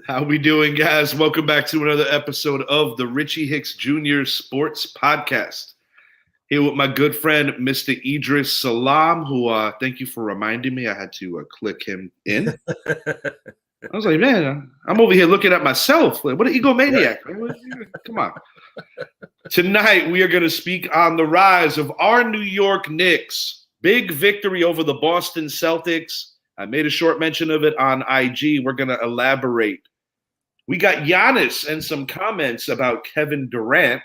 How we doing, guys? Welcome back to another episode of the Richie Hicks Jr. Sports Podcast. Here with my good friend, Mr. Idris Salam, who thank you for reminding me. I had to click him in. I was like, man, I'm over here looking at myself. Like, what an egomaniac. Come on. Tonight, we are going to speak on the rise of our New York Knicks. Big victory over the Boston Celtics. I made a short mention of it on IG. We're going to elaborate. We got Giannis and some comments about Kevin Durant.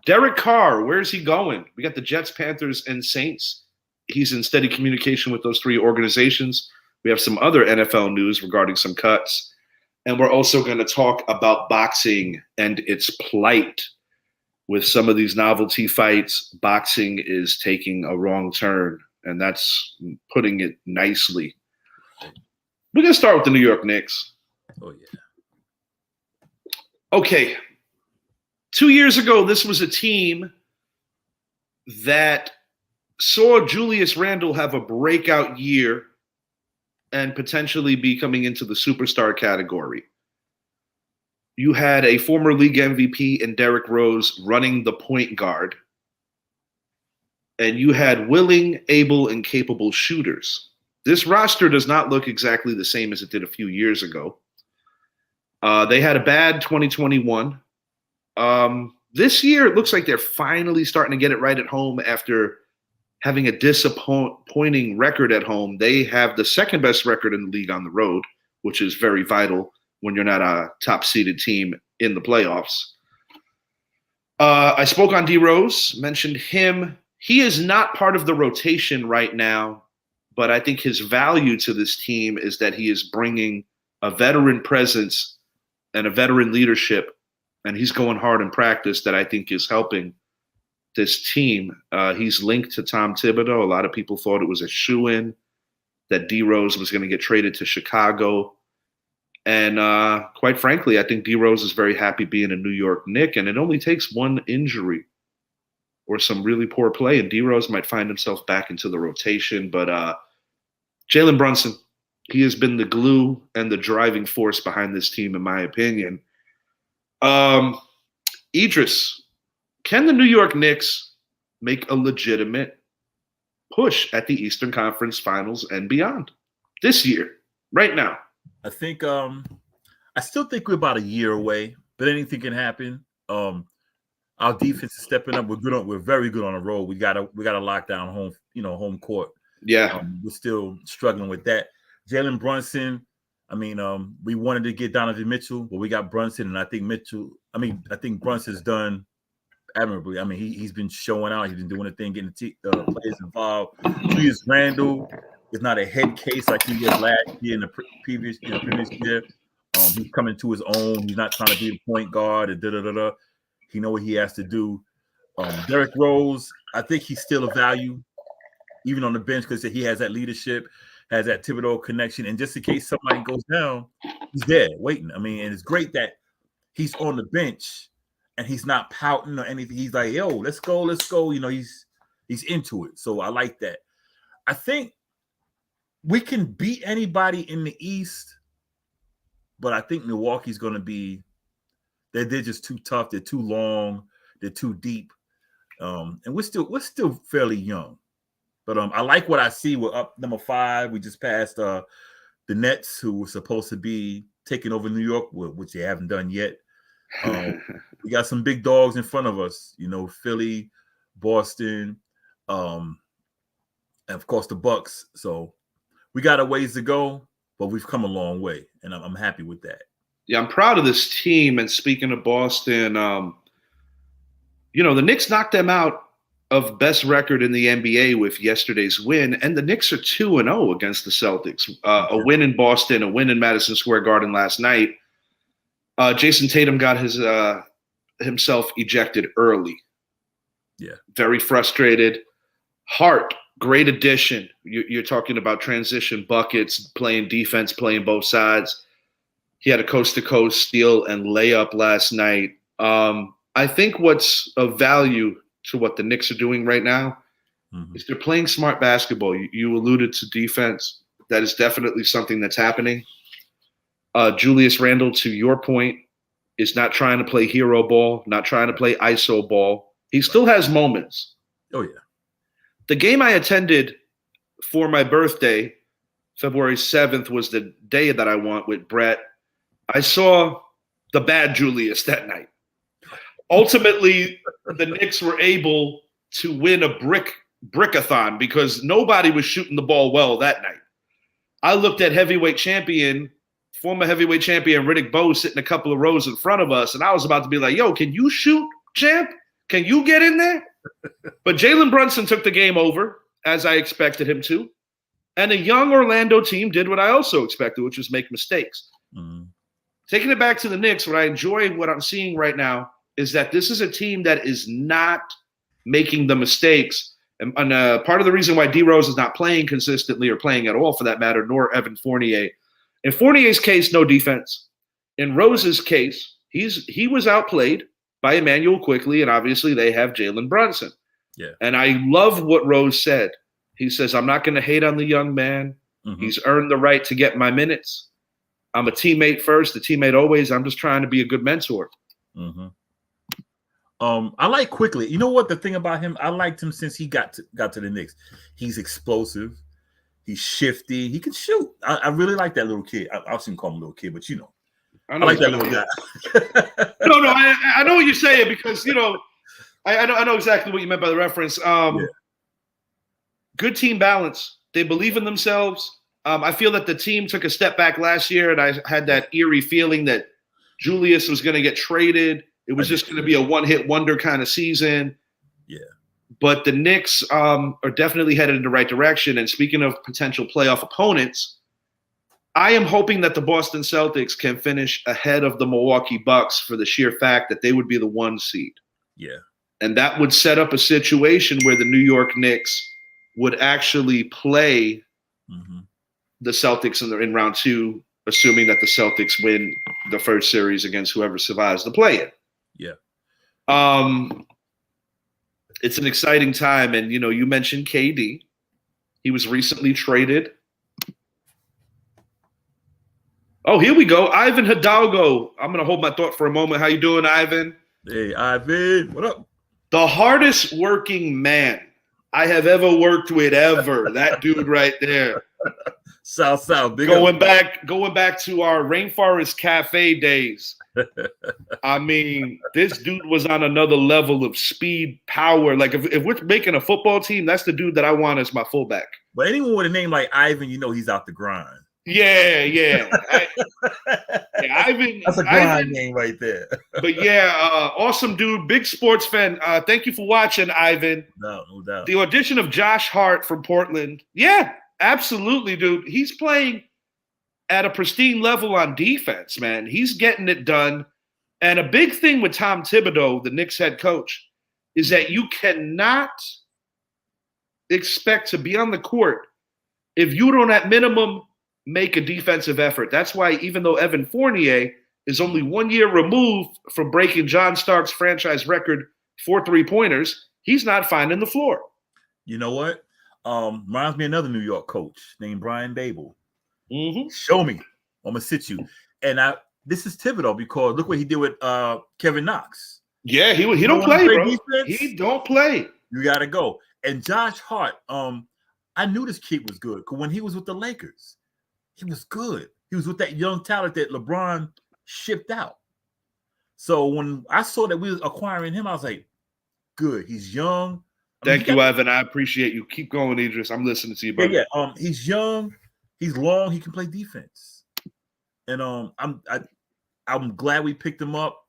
Derek Carr, where's he going? We got the Jets, Panthers, and Saints. He's in steady communication with those three organizations. We have some other NFL news regarding some cuts. And we're also going to talk about boxing and its plight. With some of these novelty fights, boxing is taking a wrong turn. And that's putting it nicely. We're going to start with the New York Knicks. Oh, yeah. Okay. 2 years ago, this was a team that saw Julius Randle have a breakout year and potentially be coming into the superstar category. You had a former league MVP in Derrick Rose running the point guard. And you had willing, able, and capable shooters. This roster does not look exactly the same as it did a few years ago. They had a bad 2021. This year, it looks like they're finally starting to get it right at home after having a disappointing record at home. They have the second best record in the league on the road, which is very vital when you're not a top-seeded team in the playoffs. I spoke on D. Rose, mentioned him. He is not part of the rotation right now, but I think his value to this team is that he is bringing a veteran presence and a veteran leadership, and he's going hard in practice that I think is helping this team. He's linked to Tom Thibodeau. A lot of people thought it was a shoo-in that D. Rose was going to get traded to Chicago. And quite frankly, I think D. Rose is very happy being a New York Knick, and it only takes one injury or some really poor play, and D. Rose might find himself back into the rotation. But Jalen Brunson, he has been the glue and the driving force behind this team, in my opinion. Idris, can the New York Knicks make a legitimate push at the Eastern Conference Finals and beyond this year, right now? I think I still think we're about a year away, but anything can happen. Our defense is stepping up. We're very good on the road. We gotta lock down home court. Yeah. We're still struggling with that. Jalen Brunson, we wanted to get Donovan Mitchell, but we got Brunson, and I think Brunson's done admirably. He's been showing out. He's been doing the thing, getting the players involved. Julius Randle is not a head case like he was last year in the previous year. He's coming to his own. He's not trying to be a point guard and He know what he has to do. Derrick Rose, I think he's still a value, even on the bench, because he has that leadership, has that Thibodeau connection. And just in case somebody goes down, he's there waiting. And it's great that he's on the bench and he's not pouting or anything. He's like, yo, let's go. He's into it. So I like that. I think we can beat anybody in the East, but I think Milwaukee's going to be, they're just too tough. They're too long. They're too deep. And we're still fairly young. But I like what I see. We're up number 5. We just passed the Nets, who were supposed to be taking over New York, which they haven't done yet. We got some big dogs in front of us. Philly, Boston, and of course the Bucks. So we got a ways to go, but we've come a long way, and I'm happy with that. Yeah, I'm proud of this team. And speaking of Boston, the Knicks knocked them out of best record in the NBA with yesterday's win, and the Knicks are 2-0 against the Celtics. A win in Boston, a win in Madison Square Garden last night. Jason Tatum got himself ejected early. Yeah, very frustrated. Hart, great addition. You're talking about transition buckets, playing defense, playing both sides. He had a coast-to-coast steal and layup last night. I think what's of value to what the Knicks are doing right now is they're playing smart basketball. You alluded to defense. That is definitely something that's happening. Julius Randle, to your point, is not trying to play hero ball, not trying to play ISO ball. He still has moments. Oh, yeah. The game I attended for my birthday, February 7th, was the day that I went with Brett. I saw the bad Julius that night. Ultimately, the Knicks were able to win a brickathon because nobody was shooting the ball well that night. I looked at former heavyweight champion Riddick Bowe sitting a couple of rows in front of us, and I was about to be like, yo, can you shoot, champ? Can you get in there? But Jalen Brunson took the game over, as I expected him to. And a young Orlando team did what I also expected, which was make mistakes. Mm-hmm. Taking it back to the Knicks, what I enjoy, what I'm seeing right now, is that this is a team that is not making the mistakes. And part of the reason why D Rose is not playing consistently or playing at all, for that matter, nor Evan Fournier. In Fournier's case, no defense. In Rose's case, he was outplayed by Emmanuel Quickley, and obviously they have Jalen Brunson. Yeah. And I love what Rose said. He says, I'm not going to hate on the young man. Mm-hmm. He's earned the right to get my minutes. I'm a teammate first, a teammate always. I'm just trying to be a good mentor. Mm-hmm. I like Quickley. You know what? The thing about him, I liked him since he got to the Knicks. He's explosive. He's shifty. He can shoot. I really like that little kid. I shouldn't call him a little kid, but I like that little guy. No, I know what you're saying because I know exactly what you meant by the reference. Good team balance. They believe in themselves. I feel that the team took a step back last year, and I had that eerie feeling that Julius was going to get traded. It was just going to be a one-hit wonder kind of season. Yeah. But the Knicks are definitely headed in the right direction. And speaking of potential playoff opponents, I am hoping that the Boston Celtics can finish ahead of the Milwaukee Bucks for the sheer fact that they would be the 1 seed. Yeah. And that would set up a situation where the New York Knicks would actually play the Celtics in round 2, assuming that the Celtics win the first series against whoever survives the play-in. Yeah. It's an exciting time. And, you mentioned KD. He was recently traded. Oh, here we go. Ivan Hidalgo. I'm going to hold my thought for a moment. How you doing, Ivan? Hey, Ivan. What up? The hardest working man I have ever worked with ever. That dude right there. South. Going back to our Rainforest Cafe days. I mean, this dude was on another level of speed, power. Like if we're making a football team, that's the dude that I want as my fullback. But anyone with a name like Ivan, he's out the grind. Yeah. Ivan. That's a grind name right there. But yeah, awesome dude, big sports fan. Thank you for watching, Ivan. No doubt. The audition of Josh Hart from Portland. Yeah, absolutely, dude. He's playing at a pristine level on defense, man. He's getting it done. And a big thing with Tom Thibodeau, the Knicks head coach, is that you cannot expect to be on the court if you don't at minimum make a defensive effort. That's why even though Evan Fournier is only 1 year removed from breaking John Stark's franchise record for 3-pointers, he's not finding the floor. You know what? Reminds me of another New York coach named Brian Dable. Mm-hmm. Show me. I'm gonna sit you. And this is Thibodeau because look what he did with Kevin Knox. Yeah, he don't play, bro. Defense? He don't play. You gotta go. And Josh Hart, I knew this kid was good because when he was with the Lakers, he was good. He was with that young talent that LeBron shipped out. So when I saw that we was acquiring him, I was like, good. He's young. Thank you, Ivan. I appreciate you. Keep going, Idris. I'm listening to you, brother. Yeah. He's young. He's long. He can play defense. And I'm glad we picked him up.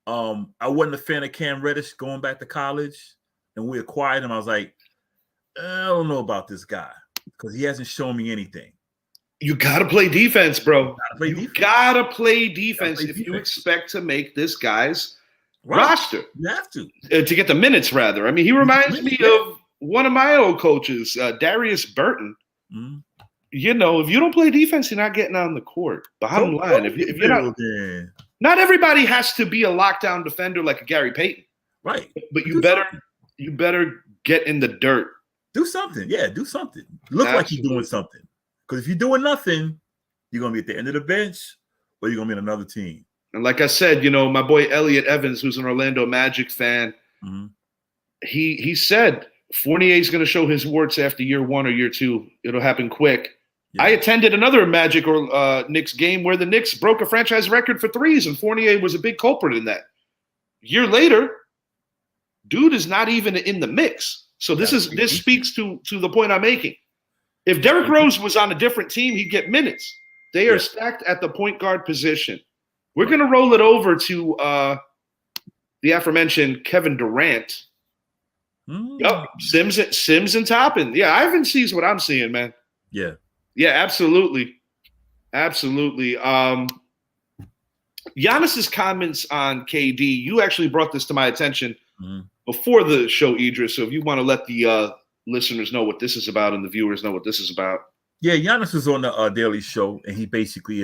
I wasn't a fan of Cam Reddish going back to college, and we acquired him. I was like, I don't know about this guy because he hasn't shown me anything. You gotta play defense, bro. You gotta play defense if you expect to make this guy's roster. You have to get the minutes, rather. I mean, he reminds me of one of my old coaches, Darius Burton. Mm-hmm. If you don't play defense, you're not getting on the court. Bottom line, if you're not everybody has to be a lockdown defender like a Gary Payton, right? But you better get in the dirt. Do something, do something. Look like you're doing something. Because if you're doing nothing, you're gonna be at the end of the bench, or you're gonna be in another team. And like I said, my boy Elliot Evans, who's an Orlando Magic fan, he said Fournier is going to show his warts after year 1 or year 2. It'll happen quick. Yeah. I attended another Magic or Knicks game where the Knicks broke a franchise record for threes, and Fournier was a big culprit in that. Year later, dude is not even in the mix. So this speaks to the point I'm making. If Derrick Rose was on a different team, he'd get minutes. They are stacked at the point guard position. We're going to roll it over to the aforementioned Kevin Durant. Yep, Sims and Toppin. Yeah, Ivan sees what I'm seeing, man. Yeah, absolutely. Giannis's comments on KD, you actually brought this to my attention before the show, Idris. So if you want to let the listeners know what this is about and the viewers know what this is about. Yeah, Giannis was on the Daily Show, and he basically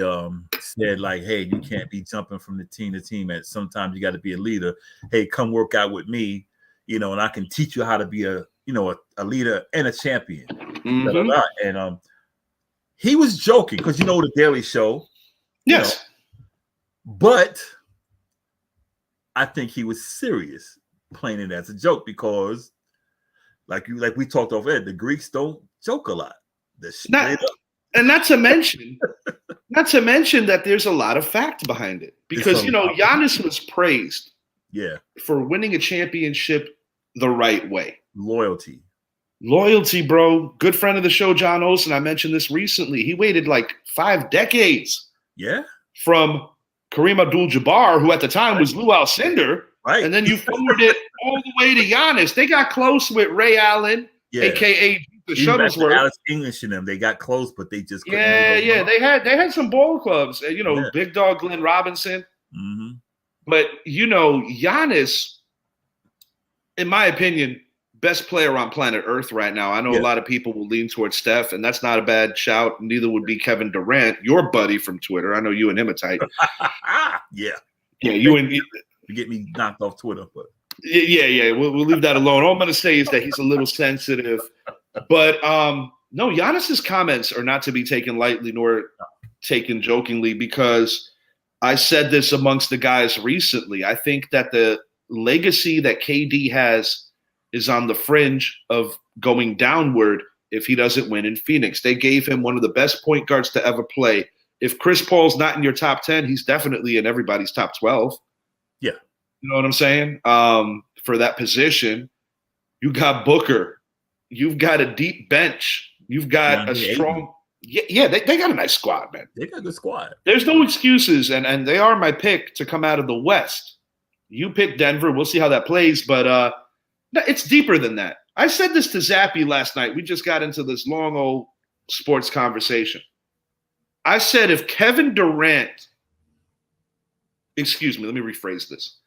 said, like, hey, you can't be jumping from the team to team. And sometimes you got to be a leader. Hey, come work out with me, and I can teach you how to be a leader and a champion. And he was joking because, the Daily Show. Yes. But I think he was serious playing it as a joke because, like we talked off air, the Greeks don't joke a lot. Not to mention that there's a lot of fact behind it because Giannis was praised for winning a championship the right way. Loyalty, bro. Good friend of the show, John Olsen. I mentioned this recently. He waited like 5 decades. Yeah. From Kareem Abdul-Jabbar, who at the time was Lou Alcindor. Right. And then you forward it all the way to Giannis. They got close with Ray Allen, a.k.a. the Shuttlesworth. Alex English in them. They got close, but they just couldn't. Yeah. They had some ball clubs. Big dog Glenn Robinson. But Giannis, in my opinion, best player on planet Earth right now. I know a lot of people will lean towards Steph, and that's not a bad shout. Neither would be Kevin Durant, your buddy from Twitter. I know you and him are tight. Yeah, you get me knocked off Twitter, but we'll leave that alone. All I'm going to say is that he's a little sensitive, but no, Giannis's comments are not to be taken lightly nor taken jokingly because I said this amongst the guys recently. I think that the legacy that KD has is on the fringe of going downward if he doesn't win in Phoenix. They gave him one of the best point guards to ever play. If Chris Paul's not in your top 10, he's definitely in everybody's top 12. Yeah. You know what I'm saying? For that position, you got Booker. You've got a deep bench. You've got a strong – they got a nice squad, man. They got a good squad. There's no excuses, and they are my pick to come out of the West. You pick Denver. We'll see how that plays, but it's deeper than that. I said this to Zappy last night. We just got into this long old sports conversation. I said if Kevin Durant – excuse me, let me rephrase this.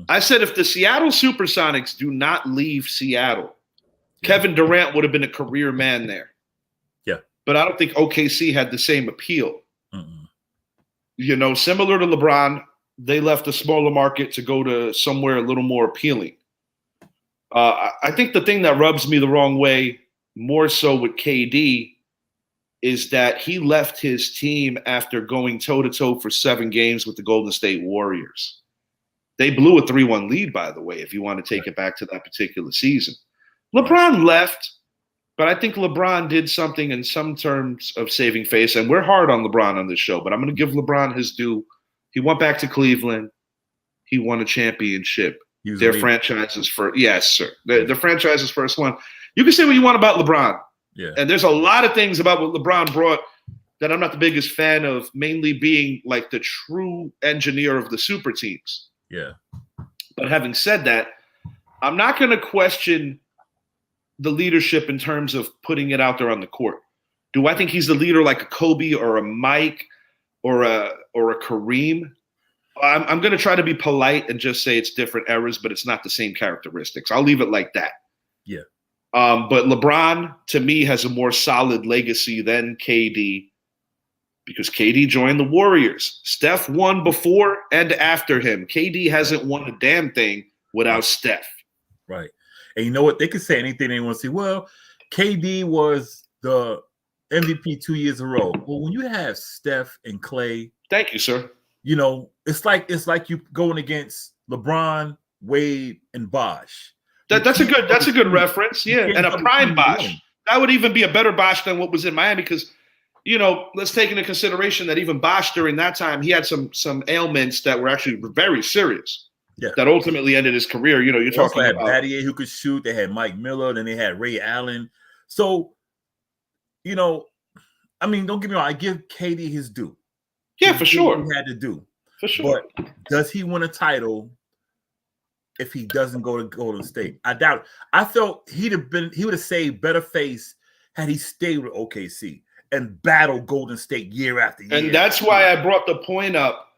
I said if the Seattle Supersonics do not leave Seattle, Kevin Durant would have been a career man there. Yeah. But I don't think OKC had the same appeal. Similar to LeBron, they left a smaller market to go to somewhere a little more appealing. I think the thing that rubs me the wrong way, more so with KD, is that he left his team after going toe-to-toe for 7 games with the Golden State Warriors. They blew a 3-1 lead, by the way, if you want to take it back to that particular season. LeBron left, but I think LeBron did something in some terms of saving face, and we're hard on LeBron on this show, but I'm going to give LeBron his due. He went back to Cleveland. He won a championship. Their franchise's first. Yes, sir. The franchise's first one. You can say what you want about LeBron. Yeah. And there's a lot of things about what LeBron brought that I'm not the biggest fan of, mainly being like the true engineer of the super teams. Yeah. But having said that, I'm not going to question the leadership in terms of putting it out there on the court. Do I think he's the leader like a Kobe or a Mike or a Kareem? I'm going to try to be polite and just say it's different eras, but it's not the same characteristics. I'll leave it like that. Yeah. But LeBron, to me, has a more solid legacy than KD because KD joined the Warriors. Steph won before and after him. KD hasn't won a damn thing without Steph. Right. And you know what? They could say anything they want to say. Well, KD was the MVP 2 years in a row. Well, when you have Steph and Clay. Thank you, sir. You know, it's like you going against LeBron, Wade, and Bosh. That's a good reference. Yeah, and a prime Bosh. One. That would even be a better Bosh than what was in Miami because, you know, let's take into consideration that even Bosh during that time, he had some ailments that were actually very serious. Yeah. That ultimately ended his career. You know, you're talking about about Battier who could shoot. They had Mike Miller, then they had Ray Allen. So, you know, I mean, don't get me wrong. I give KD his due. Yeah, for sure. He had to do. For sure. But does he win a title if he doesn't go to Golden State? I doubt it. I felt he would have saved better face had he stayed with OKC and battled Golden State year after year. And that's why I brought the point up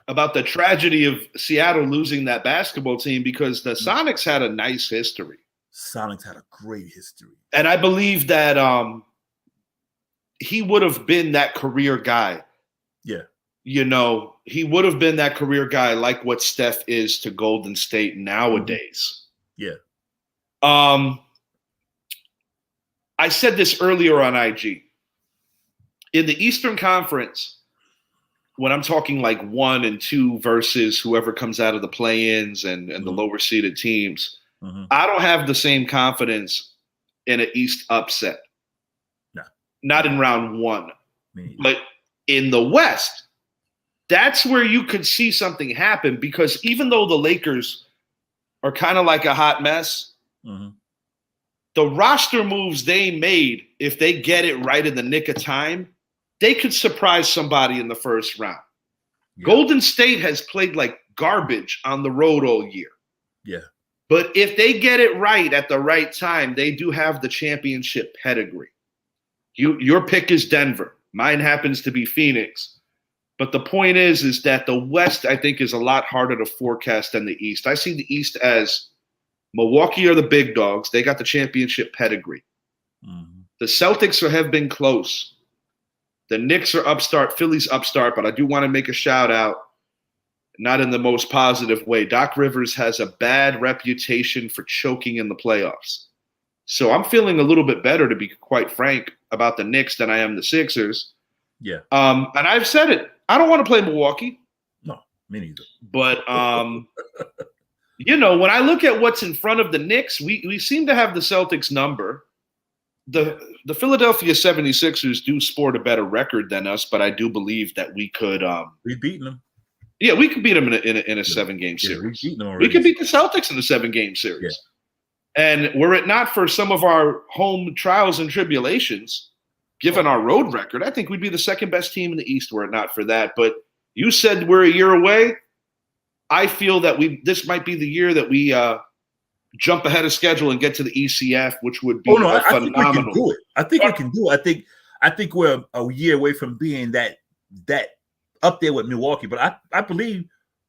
about the tragedy of Seattle losing that basketball team because the Sonics had a nice history. Sonics had a great history. And I believe that he would have been that career guy. Yeah. You know, he would have been that career guy like what Steph is to Golden State nowadays. Yeah. I said this earlier on IG. In the Eastern Conference, when I'm talking like 1 and 2 versus whoever comes out of the play-ins and the lower seeded teams, I don't have the same confidence in an East upset. No. Not in round 1. But in the West, that's where you could see something happen because even though the Lakers are kind of like a hot mess, the roster moves they made, if they get it right in the nick of time, they could surprise somebody in the first round. Yeah. Golden State has played like garbage on the road all year. Yeah. But if they get it right at the right time, they do have the championship pedigree. Your pick is Denver. Mine happens to be Phoenix. But the point is that the West, I think, is a lot harder to forecast than the East. I see the East as Milwaukee are the big dogs. They got the championship pedigree. The Celtics have been close. The Knicks are upstart. Philly's upstart. But I do want to make a shout out, not in the most positive way. Doc Rivers has a bad reputation for choking in the playoffs. So I'm feeling a little bit better, to be quite frank, about the Knicks than I am the Sixers. Yeah. And I've said it. I don't want to play Milwaukee. No, me neither. But, you know, when I look at what's in front of the Knicks, we seem to have the Celtics number. The Philadelphia 76ers do sport a better record than us, but I do believe that we could we've beaten them. Yeah, we could beat them in a 7-game series. We could beat the Celtics in a 7-game series. Yeah. And were it not for some of our home trials and tribulations, given our road record, I think we'd be the second best team in the East were it not for that. But you said we're a year away. I feel that this might be the year that we jump ahead of schedule and get to the ECF, which would be phenomenal. I think we can do it. I think we can do it. I think we're a year away from being that up there with Milwaukee, but I believe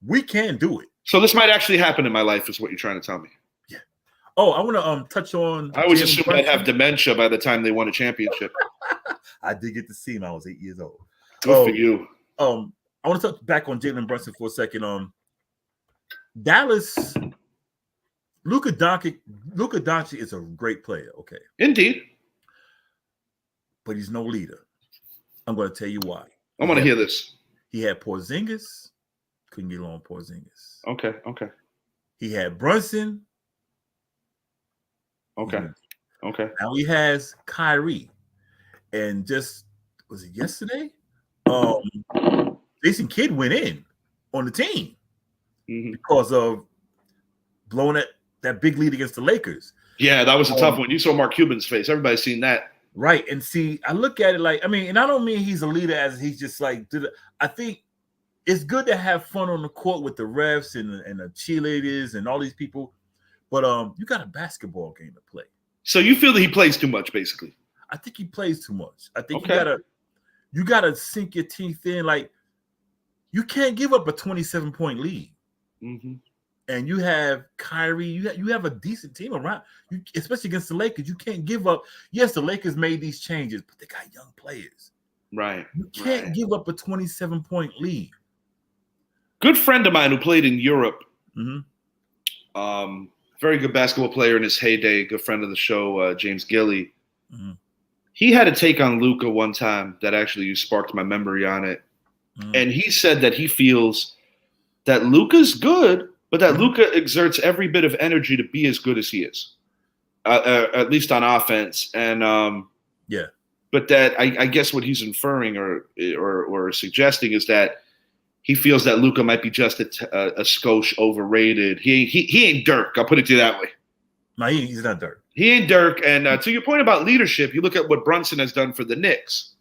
we can do it. So this might actually happen in my life, is what you're trying to tell me. Yeah. Oh, I want to touch on. I always assumed I'd have dementia by the time they won a championship. I did get to see him. I was 8 years old. Good for you. I want to touch back on Jalen Brunson for a second. Dallas, Luka Doncic is a great player. Okay. Indeed. But he's no leader. I'm going to tell you why. I want to hear this. He had Porzingis. Couldn't get along with Porzingis. Okay. He had Brunson. Okay. Now he has Kyrie. And just, was it yesterday? Jason Kidd went in on the team because of blowing that big lead against the Lakers. Yeah, that was a tough one. You saw Mark Cuban's face. Everybody's seen that. Right. And see, I look at it like, I mean, and I don't mean he's a leader as he's just like, I think it's good to have fun on the court with the refs and the cheerleaders and all these people. But you got a basketball game to play. So you feel that he plays too much, basically? I think he plays too much. I think you gotta sink your teeth in. Like, you can't give up a 27-point lead. And you have Kyrie. You have a decent team around you, especially against the Lakers. You can't give up. Yes, the Lakers made these changes, but they got young players. Right. You can't give up a 27-point lead. Good friend of mine who played in Europe. Very good basketball player in his heyday. Good friend of the show, James Gilly. He had a take on Luka one time that actually sparked my memory on it. And he said that he feels that Luka's good, but that Luka exerts every bit of energy to be as good as he is, at least on offense. And but that I guess what he's inferring or suggesting is that he feels that Luka might be just a skosh overrated. He ain't Dirk. I'll put it to you that way. No, he's not Dirk. He ain't Dirk. And to your point about leadership, you look at what Brunson has done for the Knicks,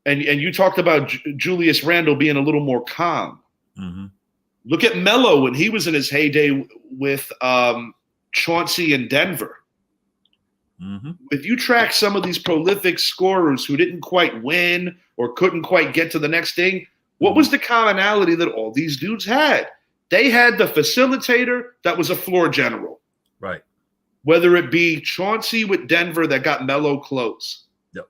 and you talked about Julius Randle being a little more calm. Mm-hmm. Look at Melo when he was in his heyday with Chauncey in Denver. Mm-hmm. If you track some of these prolific scorers who didn't quite win or couldn't quite get to the next thing, what was the commonality that all these dudes had? They had the facilitator that was a floor general. Right. Whether it be Chauncey with Denver that got Melo close. Yep.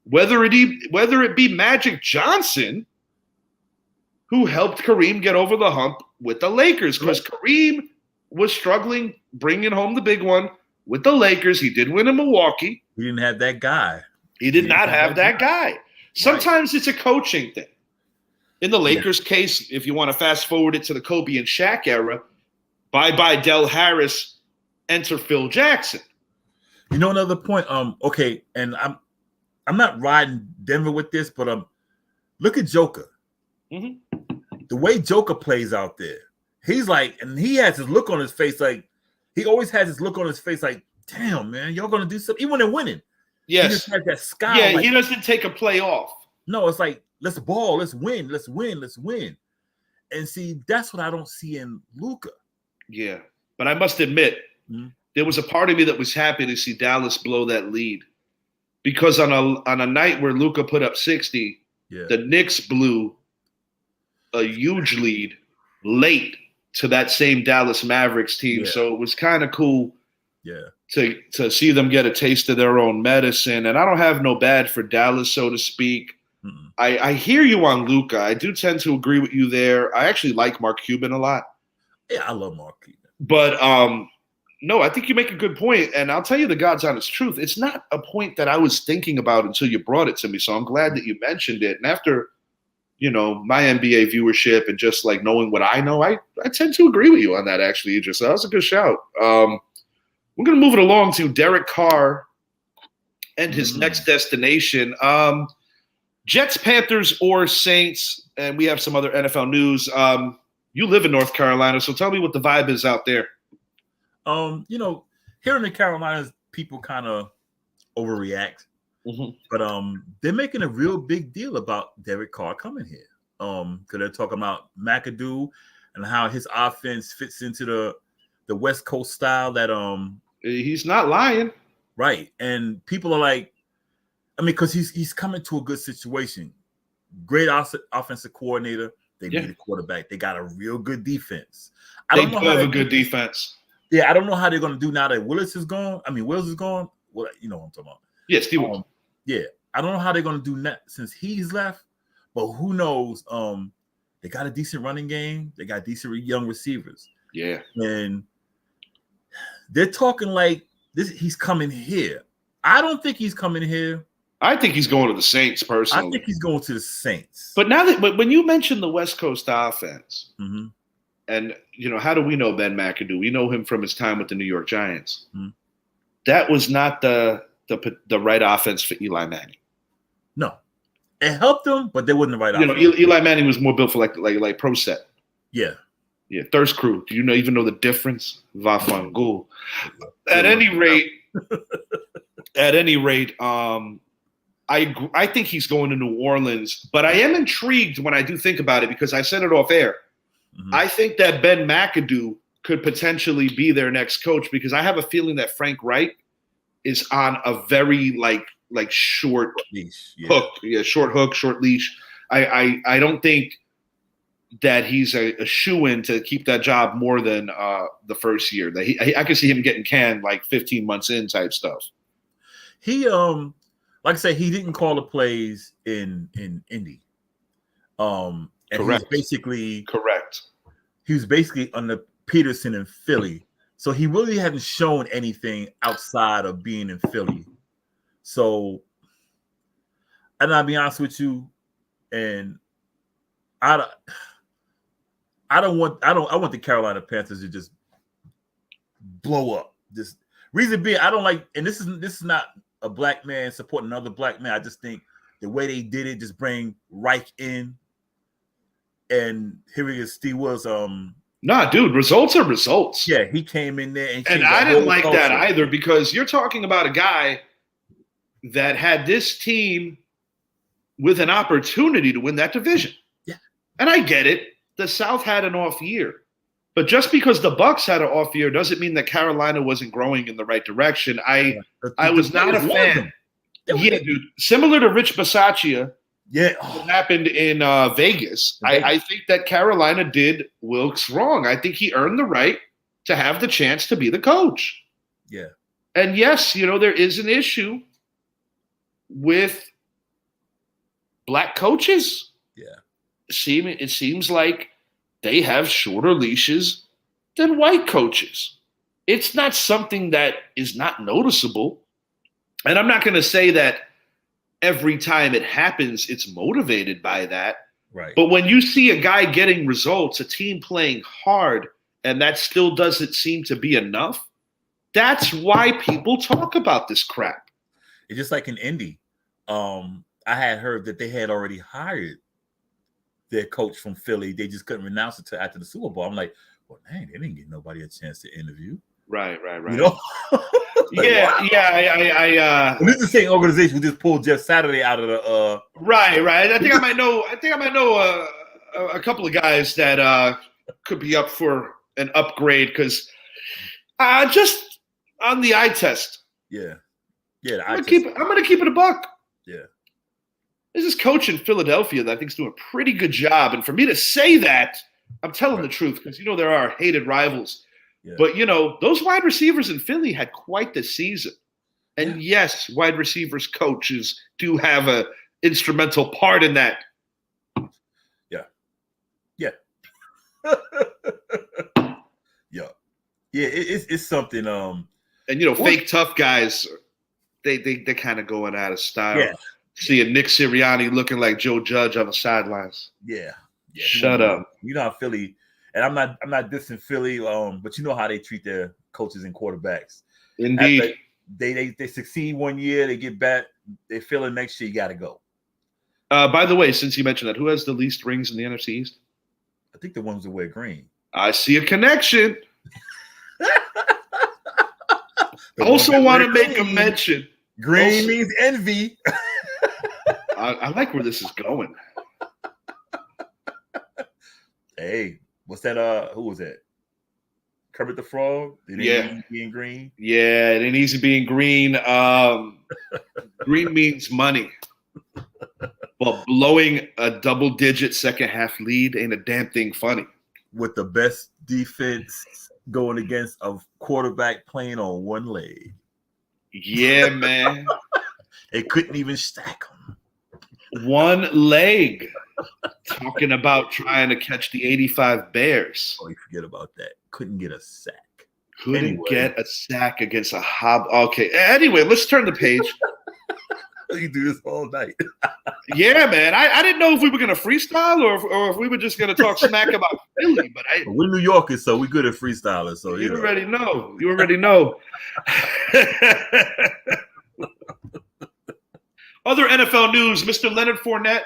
Whether it be Magic Johnson who helped Kareem get over the hump with the Lakers, because Kareem was struggling bringing home the big one with the Lakers. He did win in Milwaukee. He didn't have that guy. He did not have that guy. Sometimes it's a coaching thing. In the Lakers' case, if you want to fast forward it to the Kobe and Shaq era, bye-bye Del Harris, enter Phil Jackson. You know another point? Okay, and I'm not riding Denver with this, but look at Joker. Mm-hmm. The way Joker plays out there, he's like, and he has his look on his face, like he always has his look on his face, like, damn, man, y'all gonna do something, even when they're winning. Yes, he just has that sky. Yeah, like, he doesn't take a play off. No, it's like, let's ball, let's win, let's win, let's win. And see, that's what I don't see in Luka. Yeah, but I must admit, there was a part of me that was happy to see Dallas blow that lead, because on a night where Luka put up 60, the Knicks blew a huge lead late to that same Dallas Mavericks team. So it was kind of cool to see them get a taste of their own medicine. And I don't have no bad for Dallas, so to speak. I hear you on Luka. I do tend to agree with you there. I actually like Mark Cuban a lot. Yeah, I love Mark Cuban. But no, I think you make a good point. And I'll tell you the God's honest truth. It's not a point that I was thinking about until you brought it to me. So I'm glad that you mentioned it. And after, my NBA viewership and just like knowing what I know, I tend to agree with you on that, actually, Idris. So that was a good shout. We're going to move it along to Derek Carr and his next destination. Jets, Panthers, or Saints, and we have some other NFL news. You live in North Carolina, so tell me what the vibe is out there. Here in the Carolinas, people kind of overreact. But they're making a real big deal about Derek Carr coming here. Because they're talking about McAdoo and how his offense fits into the West Coast style that he's not lying. Right. And people are like, because he's coming to a good situation. Great offensive coordinator. They need a quarterback. They got a real good defense. They do have a good defense. Yeah, I don't know how they're going to do now that Willis is gone. Wills is gone. Well, you know what I'm talking about. Yeah, Steve Wills. Yeah, I don't know how they're going to do that since he's left, but who knows? They got a decent running game. They got decent young receivers. Yeah, and they're talking like this. He's coming here. I don't think he's coming here. I think he's going to the Saints personally. I think he's going to the Saints. But when you mention the West Coast offense, and how do we know Ben McAdoo? We know him from his time with the New York Giants. That was not the right offense for Eli Manning. No, it helped them, but they wasn't the right offense. Eli Manning was more built for like pro set. Yeah, Thirst crew. Do you even know the difference? Vafangul. At any rate, I think he's going to New Orleans, but I am intrigued when I do think about it because I said it off air. I think that Ben McAdoo could potentially be their next coach because I have a feeling that Frank Reich is on a very short leash. Hook. Yeah, short hook, short leash. I don't think that he's a shoo-in to keep that job more than the first year. I can see him getting canned 15 months in type stuff. He like I said, he didn't call the plays in Indy. And correct. He was basically under Peterson in Philly. So he really hadn't shown anything outside of being in Philly. So, and I'll be honest with you, and I want the Carolina Panthers to just blow up. Just reason being, I don't like, and this is not a black man supporting another black man. I just think the way they did it, just bring Reich in, and here he is, Steve was Nah, dude, results are results. Yeah, he came in there and I didn't like that either, because you're talking about a guy that had this team with an opportunity to win that division. Yeah. And I get it. The South had an off year. But just because the Bucks had an off year doesn't mean that Carolina wasn't growing in the right direction. I was not a fan. Yeah, dude. Similar to Rich Bisaccia, what happened in Vegas, I think that Carolina did Wilkes wrong. I think he earned the right to have the chance to be the coach. Yeah. And yes, there is an issue with black coaches. Yeah. It seems like they have shorter leashes than white coaches. It's not something that is not noticeable. And I'm not going to say that every time it happens, it's motivated by that. Right. But when you see a guy getting results, a team playing hard, and that still doesn't seem to be enough, that's why people talk about this crap. It's just like in Indy. I had heard that they had already hired their coach from Philly. They just couldn't announce it till after the Super Bowl. I'm like, well, dang, they didn't give nobody a chance to interview. Right. You know? I this is the same organization who just pulled Jeff Saturday out of the Right. I think I might know a couple of guys that could be up for an upgrade, because just on the eye test. Yeah. I'm gonna keep it a buck. Yeah. This is coach in Philadelphia that I think is doing a pretty good job. And for me to say that, I'm telling the truth, because there are hated rivals. Yeah. But those wide receivers in Philly had quite the season. And yes, wide receivers coaches do have a instrumental part in that. Yeah. It's something. And fake tough guys, they kind of going out of style. Yeah. Seeing Nick Sirianni looking like Joe Judge on the sidelines. Yeah. Shut up. You know how Philly, and I'm not dissing Philly, but you know how they treat their coaches and quarterbacks. Indeed. They succeed one year, they get back, they feel it next year, you got to go. By the way, since you mentioned that, who has the least rings in the NFC East? I think the ones that wear green. I see a connection. I also want to make a mention. Green means envy. I like where this is going. Hey, what's that? Who was that? Kermit the Frog? Being green? Yeah, it ain't easy being green. Green means money. Well, blowing a double-digit second-half lead ain't a damn thing funny. With the best defense going against a quarterback playing on one leg. Yeah, man. They couldn't even stack them. One leg. Talking about trying to catch the 85 Bears. Oh, you forget about that. Couldn't get a sack. Couldn't get a sack against a Okay. Anyway, let's turn the page. You do this all night. Yeah, man. I didn't know if we were going to freestyle or if we were just going to talk smack about Philly. But we're New Yorkers, so we're good at freestyling. So you already know. You already know. Other NFL news: Mr. Leonard Fournette,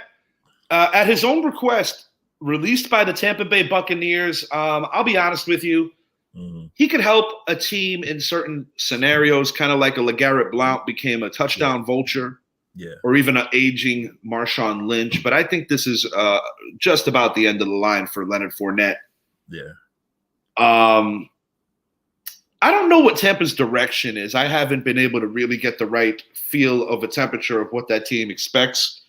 at his own request, released by the Tampa Bay Buccaneers. I'll be honest with you. Mm-hmm. He could help a team in certain scenarios, kind of like a LeGarrette Blount became a touchdown vulture. Yeah. Or even an aging Marshawn Lynch. But I think this is just about the end of the line for Leonard Fournette. Yeah. I don't know what Tampa's direction is. I haven't been able to really get the right feel of a temperature of what that team expects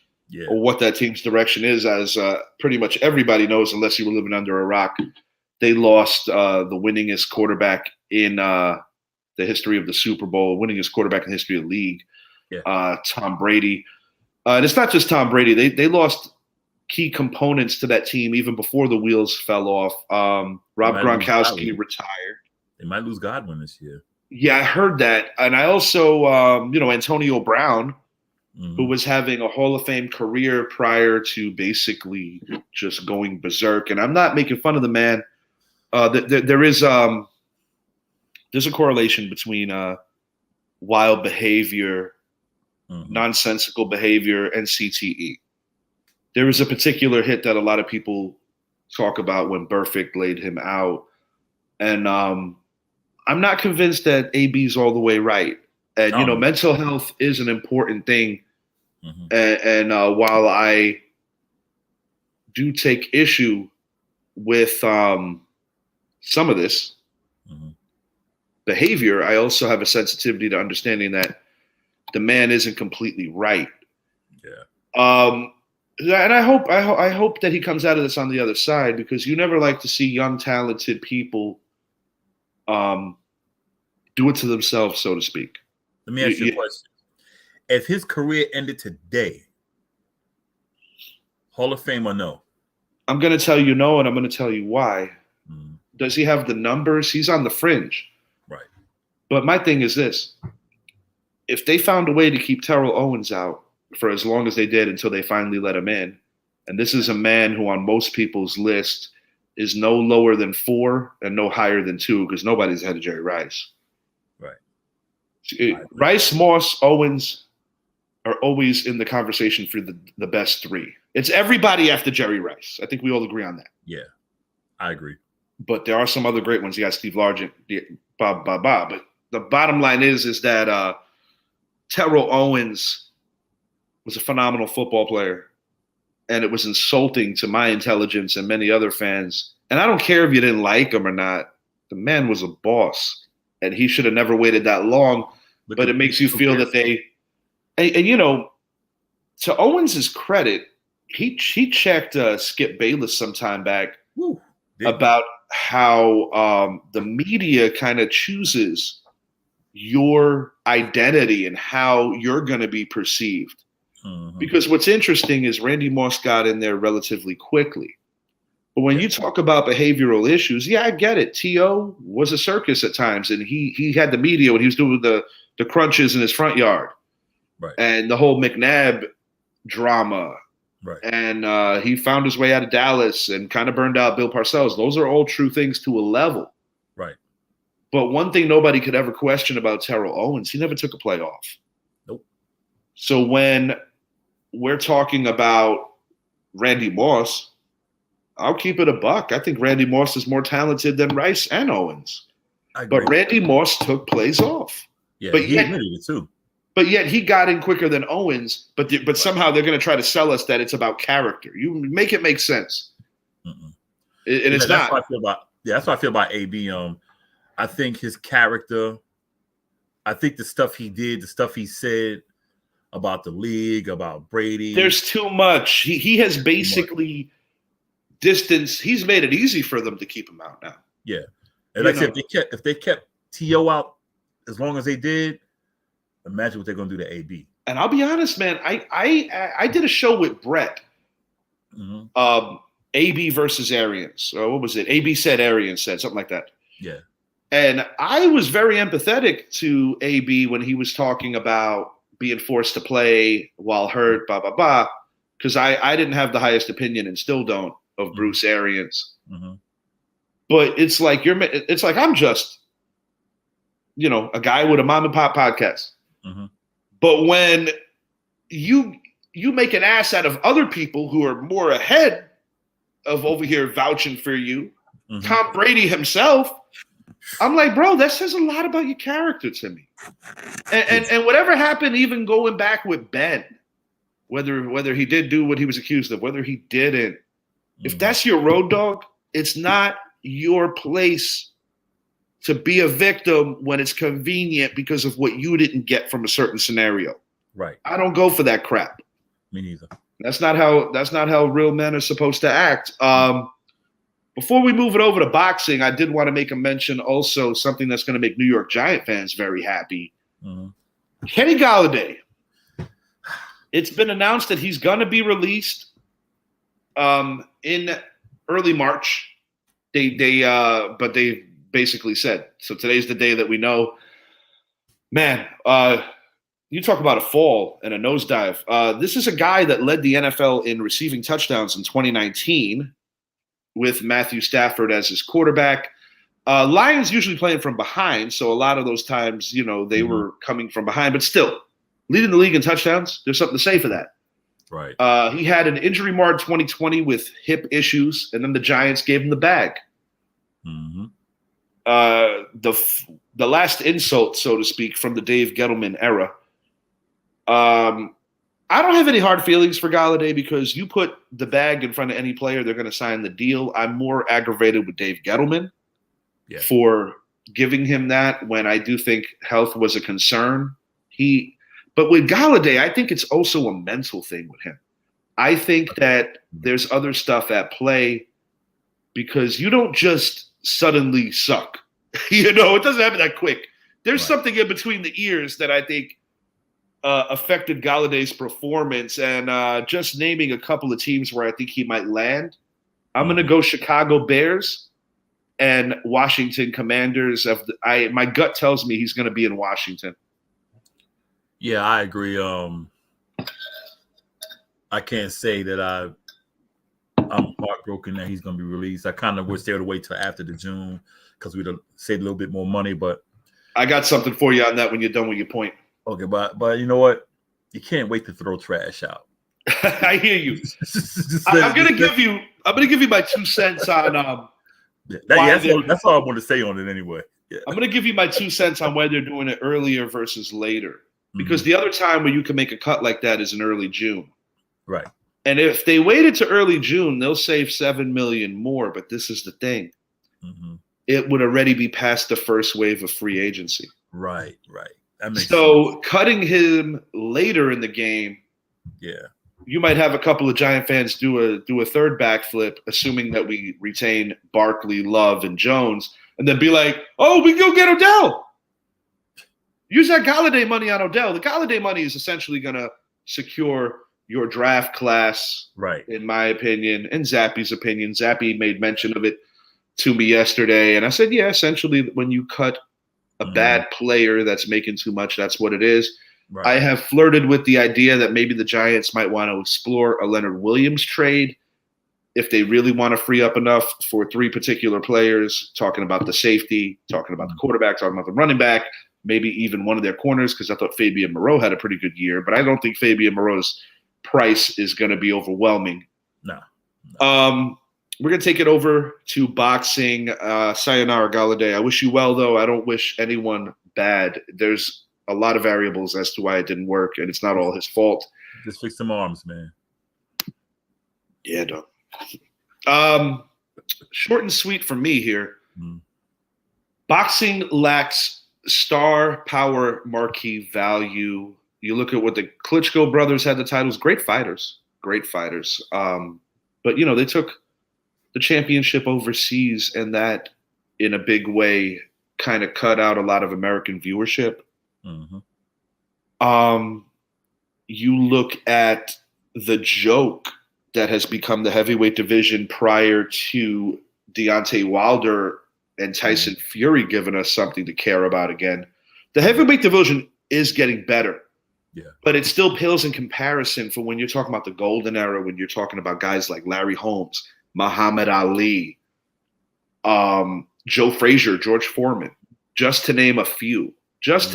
or what that team's direction is, as pretty much everybody knows, unless you were living under a rock. They lost the winningest quarterback in the history of the Super Bowl, winningest quarterback in the history of the league. Yeah. Tom Brady. And it's not just Tom Brady. They lost key components to that team even before the wheels fell off. Rob Gronkowski retired. They might lose Godwin this year. Yeah, I heard that. And I also, Antonio Brown who was having a Hall of Fame career prior to basically just going berserk. And I'm not making fun of the man. There's a correlation between wild behavior, nonsensical behavior, and CTE. There was a particular hit that a lot of people talk about when Burfict laid him out. And I'm not convinced that AB's all the way right. And, mental health is an important thing. And while I do take issue with some of this behavior, I also have a sensitivity to understanding that the man isn't completely right. Yeah. And I hope that he comes out of this on the other side, because you never like to see young, talented people do it to themselves, so to speak. Let me ask you a question. If his career ended today, Hall of Fame or no? I'm going to tell you no, and I'm going to tell you why. Does he have the numbers? He's on the fringe. Right. But my thing is this. If they found a way to keep Terrell Owens out for as long as they did until they finally let him in, and this is a man who on most people's list is no lower than 4 and no higher than 2, because nobody's ahead of Jerry Rice. Right. Rice, Moss, Owens are always in the conversation for the best 3. It's everybody after Jerry Rice. I think we all agree on that. Yeah, I agree. But there are some other great ones. You got Steve Largent, But the bottom line is that Terrell Owens was a phenomenal football player. And it was insulting to my intelligence and many other fans. And I don't care if you didn't like him or not. The man was a boss. And he should have never waited that long. But it makes you feel that they – and to Owens' credit, he checked Skip Bayless some time back about how the media kind of chooses your identity and how you're going to be perceived. Because what's interesting is Randy Moss got in there relatively quickly. But when you talk about behavioral issues, yeah, I get it. T.O. was a circus at times, and he had the media when he was doing the crunches in his front yard. Right. And the whole McNabb drama. Right. And he found his way out of Dallas and kind of burned out Bill Parcells. Those are all true things to a level. Right. But one thing nobody could ever question about Terrell Owens, he never took a play off. Nope. So when we're talking about Randy Moss, I'll keep it a buck. I think Randy Moss is more talented than Rice and Owens. But Randy Moss took plays off. Yeah, but he admitted it too. But yet he got in quicker than Owens. But somehow they're going to try to sell us that it's about character. You make it make sense. And it's not. That's what I feel about AB. I think his character. I think the stuff he did, the stuff he said about the league, about Brady. There's too much. He has basically distanced. He's made it easy for them to keep him out now. Yeah, and like I said, if they kept T.O. out as long as they did, imagine what they're going to do to AB. And I'll be honest, man. I did a show with Brett. AB versus Arians. What was it? AB said, Arians said, something like that. Yeah. And I was very empathetic to AB when he was talking about being forced to play while hurt, blah, blah, blah, because I didn't have the highest opinion and still don't of Bruce Arians. But it's like I'm just, a guy with a mom and pop podcast. But when you make an ass out of other people who are more ahead of over here vouching for you, Tom Brady himself, I'm like, bro, that says a lot about your character to me. And whatever happened, even going back with Ben, whether he did do what he was accused of, whether he didn't, if that's your road dog, it's not your place to be a victim when it's convenient because of what you didn't get from a certain scenario. Right. I don't go for that crap. Me neither. That's not how real men are supposed to act. Before we move it over to boxing, I did want to make a mention also something that's going to make New York Giant fans very happy. Kenny Golladay. It's been announced that he's going to be released in early March. But they basically said, so today's the day that we know. Man, you talk about a fall and a nosedive. This is a guy that led the NFL in receiving touchdowns in 2019 with Matthew Stafford as his quarterback. Lions usually playing from behind, so a lot of those times, they were coming from behind, but still leading the league in touchdowns. There's something to say for that. Right. He had an injury-marred 2020 with hip issues, and then the Giants gave him the bag. Mm-hmm. The last insult, so to speak, from the Dave Gettleman era. I don't have any hard feelings for Galladay because you put the bag in front of any player, they're going to sign the deal. I'm more aggravated with Dave Gettleman for giving him that when I do think health was a concern. But with Galladay, I think it's also a mental thing with him. I think that there's other stuff at play because you don't just suddenly suck. It doesn't happen that quick. There's something in between the ears that I think affected Galladay's performance. And just naming a couple of teams where I think he might land, I'm going to go Chicago Bears and Washington Commanders. My gut tells me he's going to be in Washington. Yeah, I agree. I can't say that I'm heartbroken that he's going to be released. I kind of wish they would wait till after the June because we'd have saved a little bit more money. But I got something for you on that when you're done with your point. Okay, but you know what? You can't wait to throw trash out. I hear you. I'm gonna give you my 2 cents on. That's all I want to say on it anyway. Yeah. I'm gonna give you my 2 cents on why they're doing it earlier versus later. Because the other time where you can make a cut like that is in early June. Right. And if they waited to early June, they'll save $7 million more. But this is the thing. Mm-hmm. It would already be past the first wave of free agency. Right. So cutting him later in the game, you might have a couple of Giant fans do a third backflip, assuming that we retain Barkley, Love, and Jones, and then be like, oh, we can go get Odell. Use that Galladay money on Odell. The Galladay money is essentially going to secure your draft class, right? In my opinion, and Zappy's opinion. Zappy made mention of it to me yesterday, and I said, yeah, essentially when you cut a bad player that's making too much, that's what it is. Right. I have flirted with the idea that maybe the Giants might want to explore a Leonard Williams trade if they really want to free up enough for 3 particular players, talking about the safety, talking about the quarterback, talking about the running back, maybe even one of their corners, because I thought Fabian Moreau had a pretty good year, but I don't think Fabian Moreau's price is going to be overwhelming. No. We're going to take it over to boxing. Sayonara, Galladay. I wish you well, though. I don't wish anyone bad. There's a lot of variables as to why it didn't work, and it's not all his fault. Just fix some arms, man. Yeah, no. Short and sweet for me here. Boxing lacks star power, marquee value. You look at what the Klitschko brothers had the titles. Great fighters. But, they took the championship overseas, and that in a big way kind of cut out a lot of American viewership. You look at the joke that has become the heavyweight division prior to Deontay Wilder and Tyson Fury giving us something to care about again. The heavyweight division is getting better. Yeah. But it still pales in comparison for when you're talking about the golden era, when you're talking about guys like Larry Holmes, Muhammad Ali, Joe Frazier, George Foreman, just to name a few. Take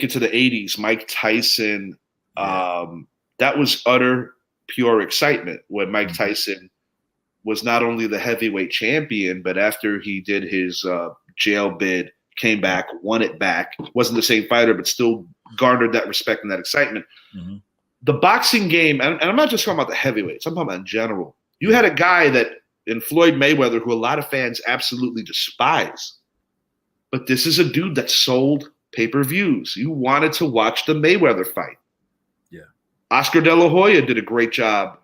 it to the 80s, Mike Tyson. That was utter, pure excitement when Mike Tyson was not only the heavyweight champion, but after he did his jail bid, came back, won it back. Wasn't the same fighter, but still garnered that respect and that excitement. The boxing game, and I'm not just talking about the heavyweights, I'm talking about in general. You had a guy that in Floyd Mayweather who a lot of fans absolutely despise. But this is a dude that sold pay-per-views. You wanted to watch the Mayweather fight. Yeah. Oscar De La Hoya did a great job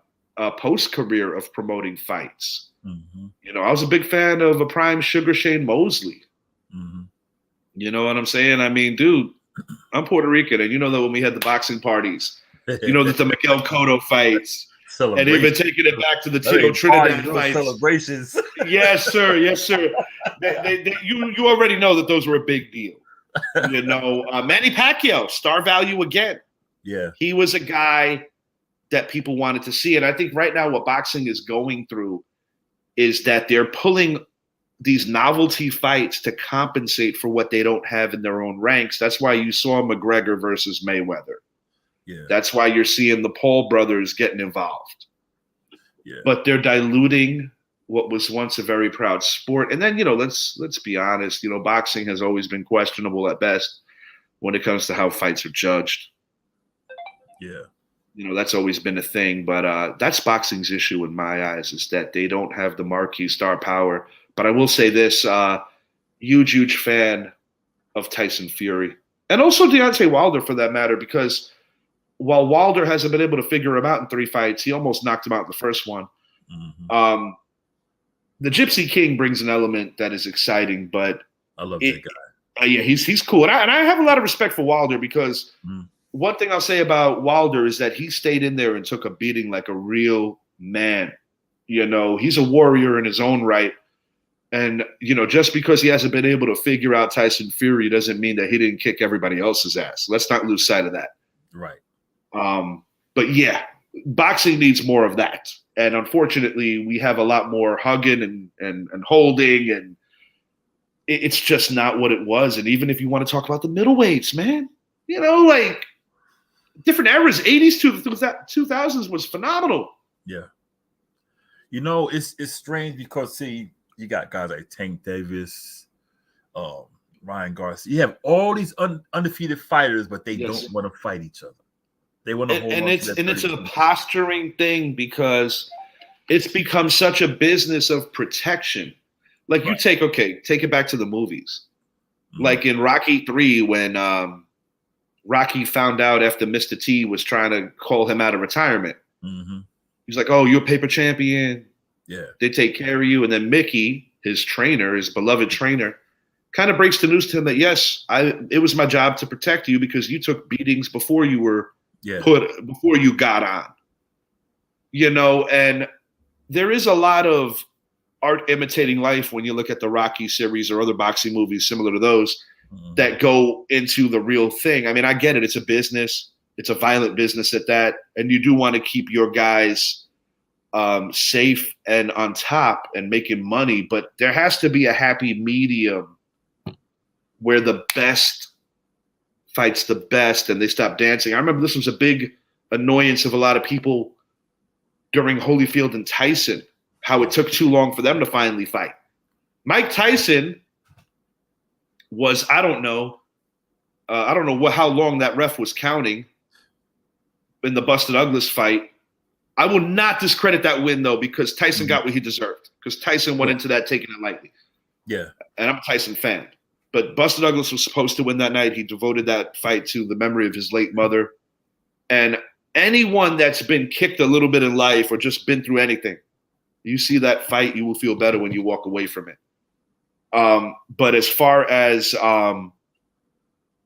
post-career of promoting fights. I was a big fan of a prime Sugar Shane Mosley. You know what I'm saying? I mean, dude, I'm Puerto Rican, and you know that when we had the boxing parties, you know that the Miguel Cotto fights, and even taking it back to the Tito Trinidad fights. Celebrations. Yes, sir. You already know that those were a big deal. Manny Pacquiao, star value again. Yeah. He was a guy that people wanted to see. And I think right now what boxing is going through is that they're pulling these novelty fights to compensate for what they don't have in their own ranks. That's why you saw McGregor versus Mayweather. Yeah. That's why you're seeing the Paul brothers getting involved. Yeah. But they're diluting what was once a very proud sport. And then, let's be honest, boxing has always been questionable at best when it comes to how fights are judged. Yeah. That's always been a thing, but that's boxing's issue in my eyes, is that they don't have the marquee star power. But I will say this, huge fan of Tyson Fury. And also Deontay Wilder, for that matter, because while Wilder hasn't been able to figure him out in 3 fights, he almost knocked him out in the first one. Mm-hmm. The Gypsy King brings an element that is exciting, but I love that guy. Yeah, he's cool. And I have a lot of respect for Wilder because one thing I'll say about Wilder is that he stayed in there and took a beating like a real man. He's a warrior in his own right. And, just because he hasn't been able to figure out Tyson Fury doesn't mean that he didn't kick everybody else's ass. Let's not lose sight of that. Right. But yeah, boxing needs more of that. And unfortunately, we have a lot more hugging and holding, and it's just not what it was. And even if you want to talk about the middleweights, man, like different eras, 80s to 2000s was phenomenal. Yeah. It's strange because, see, you got guys like Tank Davis, Ryan Garcia. You have all these undefeated fighters, but they don't want to fight each other. They want to hold on. And it's a posturing thing because it's become such a business of protection. Like you take it back to the movies. Mm-hmm. Like in Rocky 3, when Rocky found out after Mr. T was trying to call him out of retirement. Mm-hmm. He's like, "Oh, you're a paper champion. Yeah, they take care of you." And then Mickey, his trainer, his beloved trainer, kind of breaks the news to him that, yes, it was my job to protect you because you took beatings before you were before you got on. And there is a lot of art imitating life when you look at the Rocky series or other boxing movies similar to those that go into the real thing. I mean, I get it. It's a business. It's a violent business at that. And you do want to keep your guys safe and on top and making money. But there has to be a happy medium where the best fights the best and they stop dancing. I remember this was a big annoyance of a lot of people during Holyfield and Tyson, how it took too long for them to finally fight. Mike Tyson was, I don't know how long that ref was counting in the Busted Douglas fight. I will not discredit that win, though, because Tyson got what he deserved, because Tyson went into that taking it lightly. Yeah. And I'm a Tyson fan. But Busted Douglas was supposed to win that night. He devoted that fight to the memory of his late mother. And anyone that's been kicked a little bit in life or just been through anything, you see that fight, you will feel better when you walk away from it. But as far as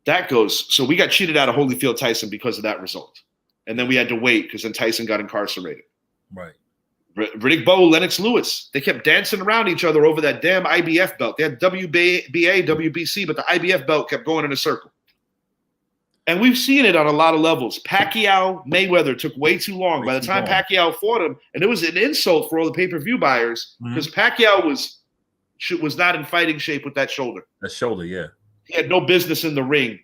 that goes, so we got cheated out of Holyfield Tyson because of that result. And then we had to wait because then Tyson got incarcerated. Right. Riddick Bowe, Lennox Lewis, they kept dancing around each other over that damn IBF belt. They had WBA, WBC, but the IBF belt kept going in a circle. And we've seen it on a lot of levels. Pacquiao, Mayweather took way too long. By the time Pacquiao fought him, and it was an insult for all the pay-per-view buyers because Pacquiao was not in fighting shape with that shoulder. That shoulder, yeah. He had no business in the ring.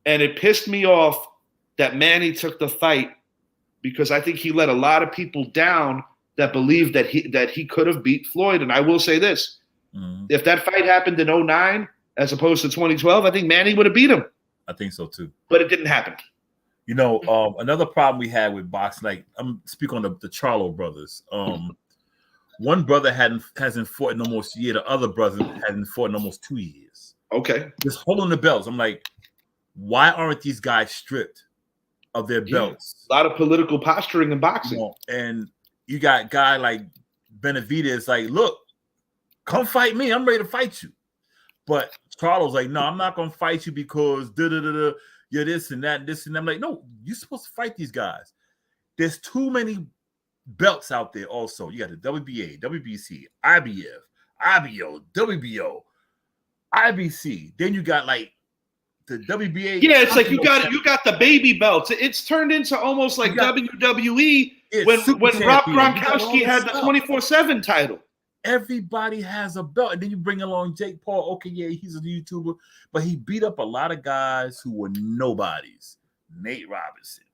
And it pissed me off that Manny took the fight because I think he let a lot of people down that believed that he could have beat Floyd. And I will say this. If that fight happened in 2009 as opposed to 2012, I think Manny would have beat him. I think so too. But it didn't happen. Another problem we had with boxing, like I'm speaking on the Charlo brothers. One brother hasn't fought in almost a year. The other brother hasn't fought in almost 2 years. Okay. Just holding the belts. I'm like, why aren't these guys stripped of their belts? A lot of political posturing in boxing. And you got a guy like Benavidez like, look, come fight me. I'm ready to fight you. But Charlo's like, no, I'm not going to fight you because you're this and that and this and that. I'm like, no, you're supposed to fight these guys. There's too many belts out there also. You got the WBA, WBC, IBF, IBO, WBO, IBC. Then you got like WBA. Yeah, it's like you got the baby belts. It's turned into almost like WWE when Rob Gronkowski had the 24/7 title. Everybody has a belt, and then you bring along Jake Paul. Okay, yeah, he's a YouTuber, but he beat up a lot of guys who were nobodies. Nate Robinson,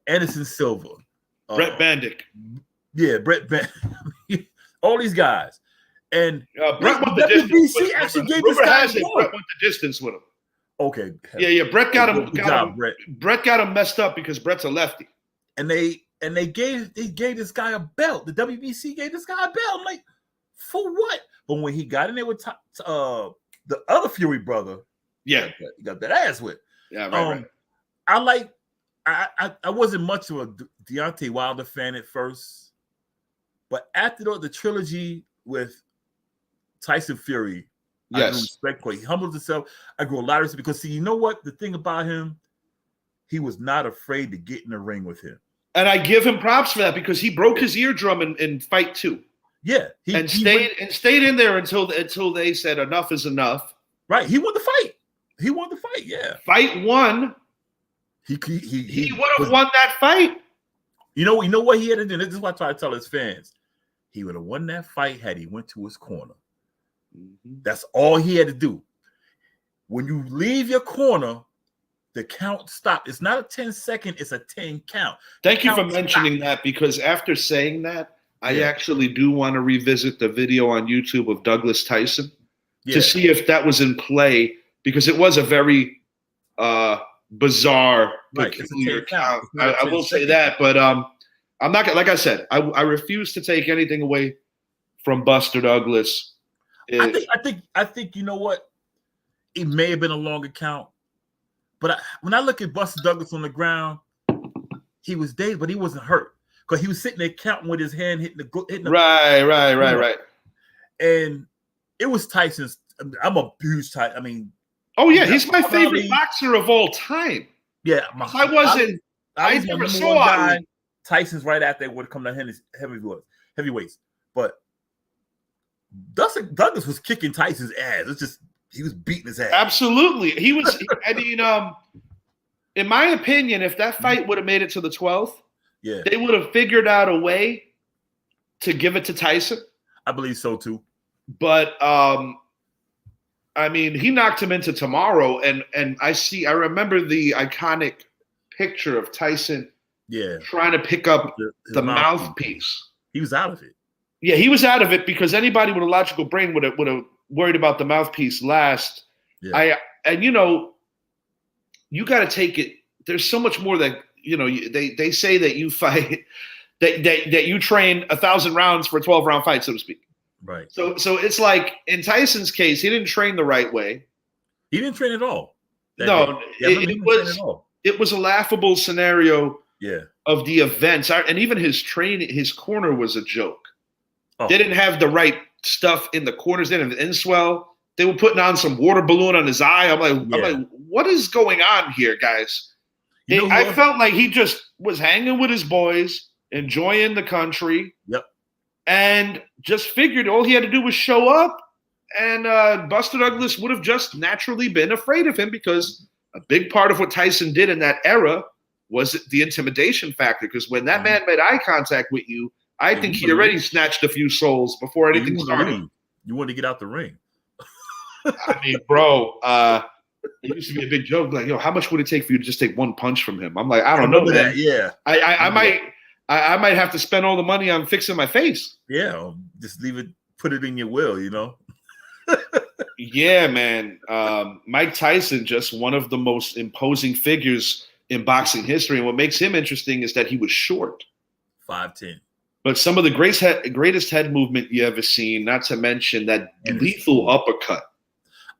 Anderson Silva, Brett Bandick. Yeah, Brett Bandick. All these guys. And Brett went the distance. Actually gave this guy Brett went the distance with him. Okay. Yeah. Brett got him. Brett got him messed up because Brett's a lefty. And they gave this guy a belt. The WBC gave this guy a belt. I'm like, for what? But when he got in there with the other Fury brother, yeah, he got that ass whipped. Yeah, right. I wasn't much of a Deontay Wilder fan at first, but after the trilogy with Tyson Fury, I grew respect for. He humbled himself. I grew a lot of respect because, see, you know what? The thing about him, he was not afraid to get in the ring with him. And I give him props for that because he broke his eardrum in fight 2. Yeah, he stayed in there until they said enough is enough. Right, he won the fight. Yeah. Fight 1. He would have won that fight. You know what he had to do. This is what I try to tell his fans. He would have won that fight had he went to his corner. Mm-hmm. That's all he had to do. When you leave your corner, the count stops. It's not a 10-second, it's a 10 count. Thank you for mentioning that, because after saying that, I actually do want to revisit the video on YouTube of Douglas Tyson to see if that was in play, because it was a very bizarre, peculiar count. I will say that, but I'm not gonna, like I said, I refuse to take anything away from Buster Douglas. I think you know what? It may have been a longer count, but when I look at Buster Douglas on the ground, he was dead, but he wasn't hurt because he was sitting there counting with his hand hitting the right. And it was Tyson's. I'm a huge Tyson. I mean, oh yeah, he's my favorite boxer of all time. Yeah, I never saw guy. Tyson's right after would come to heavyweights, but Douglas was kicking Tyson's ass. It's just he was beating his ass. Absolutely, he was. I mean, in my opinion, if that fight would have made it to the 12th, they would have figured out a way to give it to Tyson. I believe so too. But I mean, he knocked him into tomorrow, and I remember the iconic picture of Tyson trying to pick up the mouthpiece. He was out of it. Yeah, he was out of it because anybody with a logical brain would have worried about the mouthpiece last. Yeah. You got to take it. There's so much more that they say that you fight that you train 1,000 rounds for a 12-round fight, so to speak. Right. So it's like in Tyson's case, he didn't train the right way. He didn't train at all. It was a laughable scenario. Of the events, and even his corner was a joke. Oh. They didn't have the right stuff in the corners. They didn't have inswell. They were putting on some water balloon on his eye. I'm like, what is going on here, guys? I felt like he just was hanging with his boys, enjoying the country. Yep. And just figured all he had to do was show up, and Buster Douglas would have just naturally been afraid of him, because a big part of what Tyson did in that era was the intimidation factor. Because when that man made eye contact with you, I think he already snatched a few souls before anything started. You wanted to get out the ring. I mean, bro, it used to be a big joke. Like, how much would it take for you to just take one punch from him? I'm like, I don't know, man. Yeah. I might have to spend all the money on fixing my face. Yeah, just leave it, put it in your will, Yeah, man. Mike Tyson, just one of the most imposing figures in boxing history. And what makes him interesting is that he was short. 5'10". But some of the greatest head movement you ever seen, not to mention that lethal uppercut.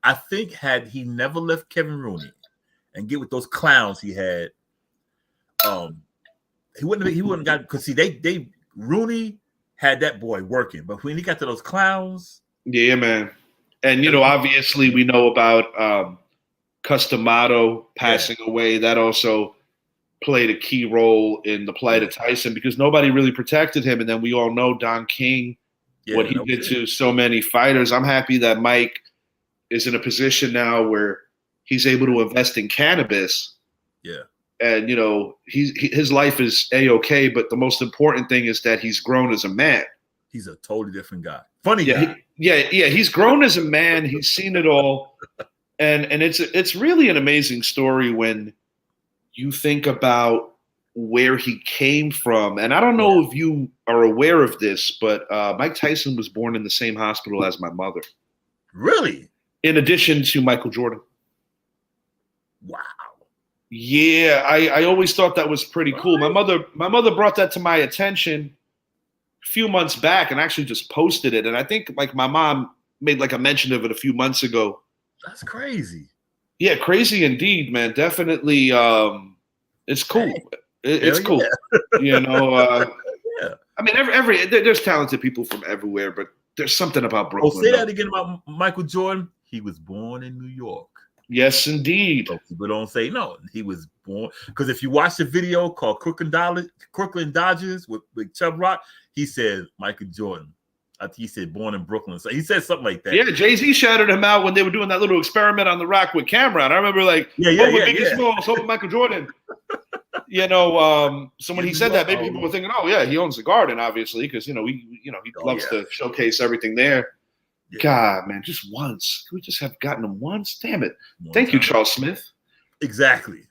I think had he never left Kevin Rooney and get with those clowns he had, he wouldn't have got, because see, Rooney had that boy working, but when he got to those clowns. Yeah, man. And obviously we know about Customato passing away. That also played a key role in the plight of Tyson, because nobody really protected him. And then we all know Don King, what he did to so many fighters. I'm happy that Mike is in a position now where he's able to invest in cannabis. Yeah. And, his life is A-okay, but the most important thing is that he's grown as a man. He's a totally different guy. Funny guy. Yeah, he's grown as a man. He's seen it all. And it's really an amazing story when you think about where he came from. And I don't know if you are aware of this, but Mike Tyson was born in the same hospital as my mother. Really? In addition to Michael Jordan. Wow. Yeah, I always thought that was pretty cool. My mother brought that to my attention a few months back and actually just posted it. And I think like my mom made like a mention of it a few months ago. That's crazy. Yeah, crazy indeed, man. Definitely it's cool. It's cool. Yeah. I mean there's talented people from everywhere, but there's something about Brooklyn. Oh, say that again about Michael Jordan. He was born in New York. Yes, indeed. So people don't say no. He was born because if you watch the video called Crooklyn Dodgers with Chubb Rock, he said Michael Jordan. I think he said born in Brooklyn. So he said something like that. Yeah, Jay-Z shouted him out when they were doing that little experiment on the rock with Cameron. I remember Biggie Smalls, hope Michael Jordan. So when he said that, maybe people were thinking, oh yeah, he owns the Garden, obviously, because he loves to showcase everything there. Yeah. God, man, just once. Could we just have gotten him once? Damn it. Thank you, Charles Smith. Exactly.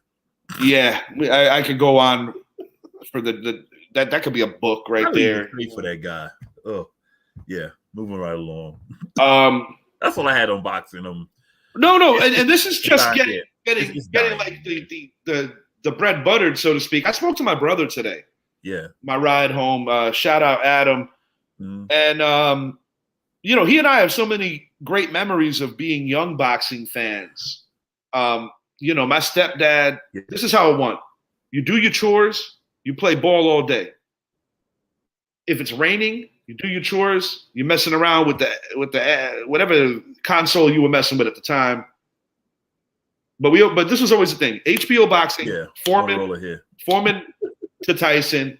Yeah, I could go on for that could be a book right there. Pray for that guy. Oh, yeah. Moving right along. That's all I had on boxing. No, and this is just getting like the bread buttered, so to speak. I spoke to my brother today. Yeah. My ride home. Shout out Adam. Mm-hmm. And he and I have so many great memories of being young boxing fans. My stepdad, this is how it went. You do your chores, you play ball all day. If it's raining, you do your chores, you're messing around with the whatever console you were messing with at the time. But this was always the thing. HBO boxing, Foreman to Tyson,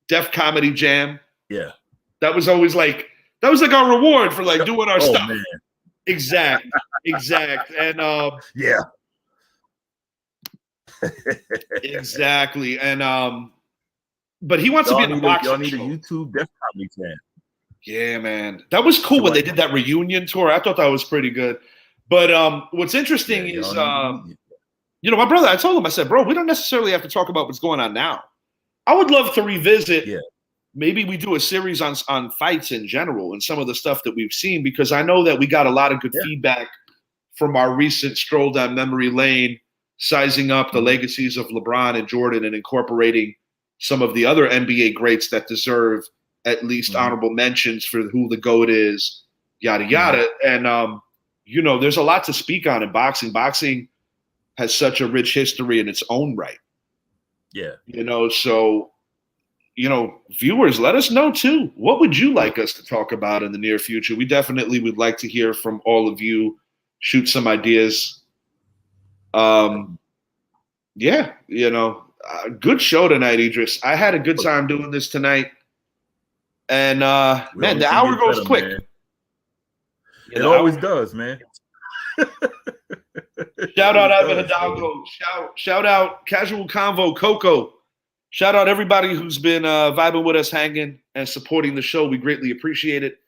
Def Comedy Jam. Yeah. That was always like our reward for like doing our stuff. Man. Exact. And yeah. Exactly. And but he wants to be in a boxing y'all need show. A YouTube Def Comedy Jam. Yeah, man. That was cool when they did that reunion tour. I thought that was pretty good. But what's interesting is my brother, I told him, I said, bro, we don't necessarily have to talk about what's going on now. I would love to revisit. Yeah. Maybe we do a series on fights in general and some of the stuff that we've seen, because I know that we got a lot of good feedback from our recent stroll down memory lane, sizing up the legacies of LeBron and Jordan and incorporating some of the other NBA greats that deserve at least honorable mentions for who the GOAT is, yada, yada. And, there's a lot to speak on in boxing. Boxing has such a rich history in its own right. Yeah. So viewers, let us know too. What would you like us to talk about in the near future? We definitely would like to hear from all of you. Shoot some ideas. Good show tonight, Idris. I had a good time doing this tonight. And man, the hour goes quick. Man. It always does, man. Shout out Evan Hidalgo. Shout out Casual Convo Coco. Shout out everybody who's been vibing with us, hanging, and supporting the show. We greatly appreciate it.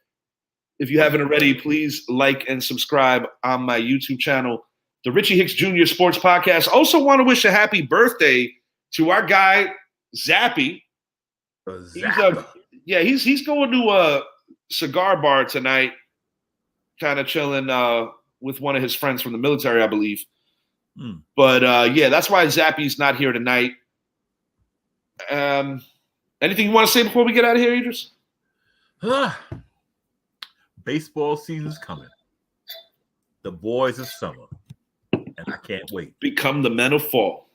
If you haven't already, please like and subscribe on my YouTube channel, the Richie Hicks Jr. Sports Podcast. Also want to wish a happy birthday to our guy, Zappy. He's going to a cigar bar tonight, kind of chilling with one of his friends from the military, I believe. But that's why Zappy's not here tonight. Anything you want to say before we get out of here, Idris? Baseball season's coming. The boys of summer. And I can't wait. Become the men of fall.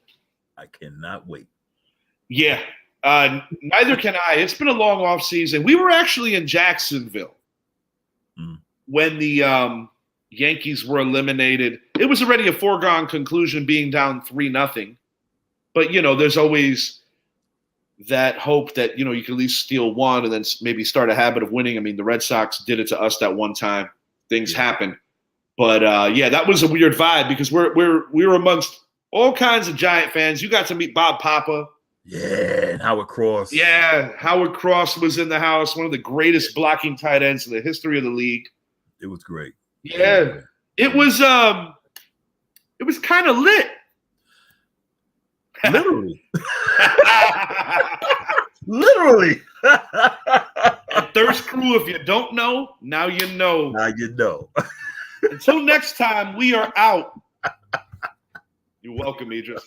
I cannot wait. Yeah. Neither can I. It's been a long off season. We were actually in Jacksonville when the Yankees were eliminated. It was already a foregone conclusion being down 3-0. But, there's always that hope that, you can at least steal one and then maybe start a habit of winning. I mean, the Red Sox did it to us that one time. Things happen. But yeah, that was a weird vibe because we were amongst all kinds of Giant fans. You got to meet Bob Papa. Yeah, and Howard Cross. Yeah, Howard Cross was in the house, one of the greatest blocking tight ends in the history of the league. It was great. Yeah. It was kind of lit. Literally. Literally. Thirst Crew, if you don't know, now you know. Now you know. Until next time, we are out. You're welcome, Idris.